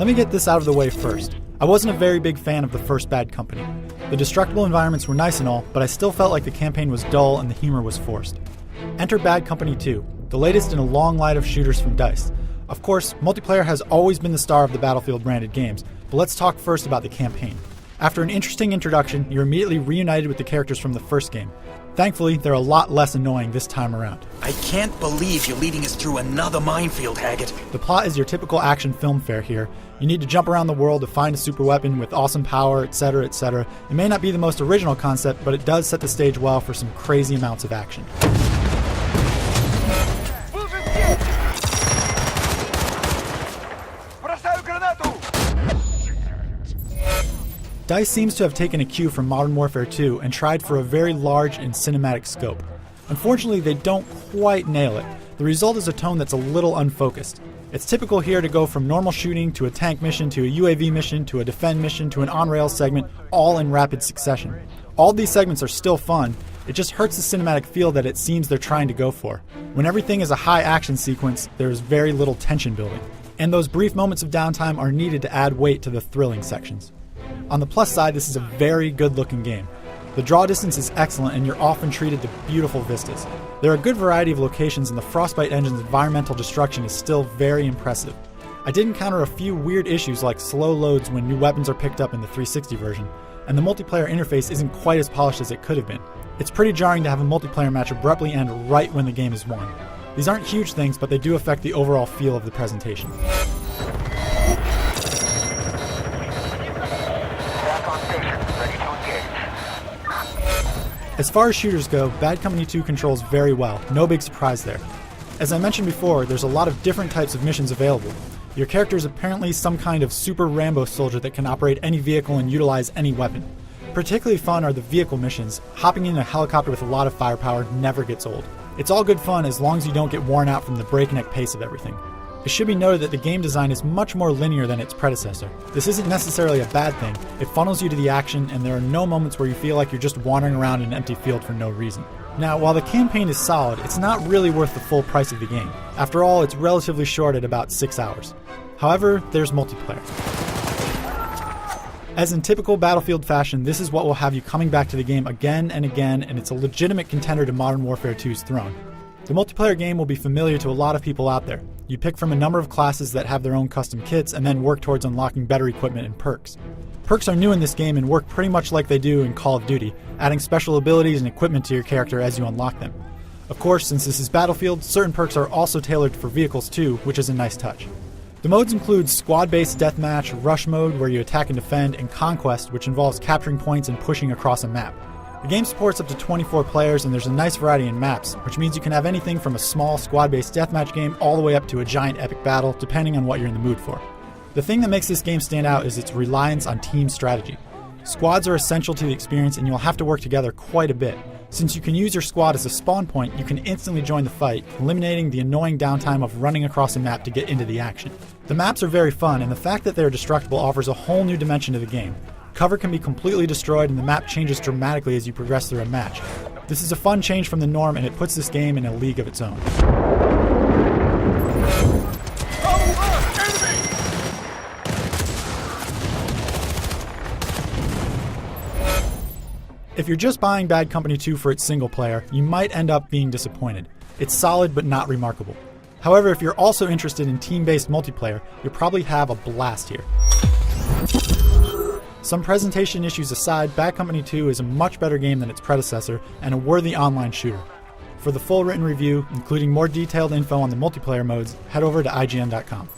Let me get this out of the way first. I wasn't a very big fan of the first Bad Company. The destructible environments were nice and all, but I still felt like the campaign was dull and the humor was forced. Enter Bad Company 2, the latest in a long line of shooters from DICE. Of course, multiplayer has always been the star of the Battlefield branded games, but let's talk first about the campaign. After an interesting introduction, you're immediately reunited with the characters from the first game. Thankfully, they're a lot less annoying this time around. I can't believe you're leading us through another minefield, Haggett. The plot is your typical action film fare here. You need to jump around the world to find a super weapon with awesome power, etc., etc. It may not be the most original concept, but it does set the stage well for some crazy amounts of action. DICE seems to have taken a cue from Modern Warfare 2 and tried for a very large and cinematic scope. Unfortunately, they don't quite nail it. The result is a tone that's a little unfocused. It's typical here to go from normal shooting to a tank mission to a UAV mission to a defend mission to an on-rails segment, all in rapid succession. All these segments are still fun, it just hurts the cinematic feel that it seems they're trying to go for. When everything is a high action sequence, there's very little tension building. And those brief moments of downtime are needed to add weight to the thrilling sections. On the plus side, this is a very good looking game. The draw distance is excellent and you're often treated to beautiful vistas. There are a good variety of locations and the Frostbite engine's environmental destruction is still very impressive. I did encounter a few weird issues like slow loads when new weapons are picked up in the 360 version, and the multiplayer interface isn't quite as polished as it could have been. It's pretty jarring to have a multiplayer match abruptly end right when the game is won. These aren't huge things, but they do affect the overall feel of the presentation. As far as shooters go, Bad Company 2 controls very well, no big surprise there. As I mentioned before, there's a lot of different types of missions available. Your character is apparently some kind of super Rambo soldier that can operate any vehicle and utilize any weapon. Particularly fun are the vehicle missions. Hopping in a helicopter with a lot of firepower never gets old. It's all good fun as long as you don't get worn out from the breakneck pace of everything. It should be noted that the game design is much more linear than its predecessor. This isn't necessarily a bad thing. It funnels you to the action, and there are no moments where you feel like you're just wandering around in an empty field for no reason. Now, while the campaign is solid, it's not really worth the full price of the game. After all, it's relatively short at about 6 hours. However, there's multiplayer. As in typical Battlefield fashion, this is what will have you coming back to the game again and again, and it's a legitimate contender to Modern Warfare 2's throne. The multiplayer game will be familiar to a lot of people out there. You pick from a number of classes that have their own custom kits and then work towards unlocking better equipment and perks. Perks are new in this game and work pretty much like they do in Call of Duty, adding special abilities and equipment to your character as you unlock them. Of course, since this is Battlefield, certain perks are also tailored for vehicles too, which is a nice touch. The modes include squad-based deathmatch, rush mode where you attack and defend, and conquest, which involves capturing points and pushing across a map. The game supports up to 24 players and there's a nice variety in maps, which means you can have anything from a small squad-based deathmatch game all the way up to a giant epic battle, depending on what you're in the mood for. The thing that makes this game stand out is its reliance on team strategy. Squads are essential to the experience and you'll have to work together quite a bit. Since you can use your squad as a spawn point, you can instantly join the fight, eliminating the annoying downtime of running across a map to get into the action. The maps are very fun, and the fact that they're destructible offers a whole new dimension to the game. Cover can be completely destroyed and the map changes dramatically as you progress through a match. This is a fun change from the norm and it puts this game in a league of its own. If you're just buying Bad Company 2 for its single player, you might end up being disappointed. It's solid but not remarkable. However, if you're also interested in team-based multiplayer, you'll probably have a blast here. Some presentation issues aside, Bad Company 2 is a much better game than its predecessor and a worthy online shooter. For the full written review, including more detailed info on the multiplayer modes, head over to IGN.com.